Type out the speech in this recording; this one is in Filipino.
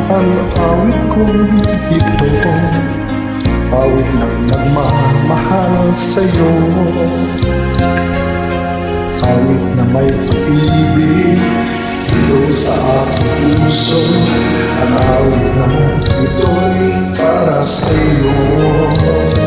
ang awit kong ito, awit ng nagmamahal sa'yo, awit na may pag-ibig dito sa aking puso, ang awit na ito'y para sa'yo.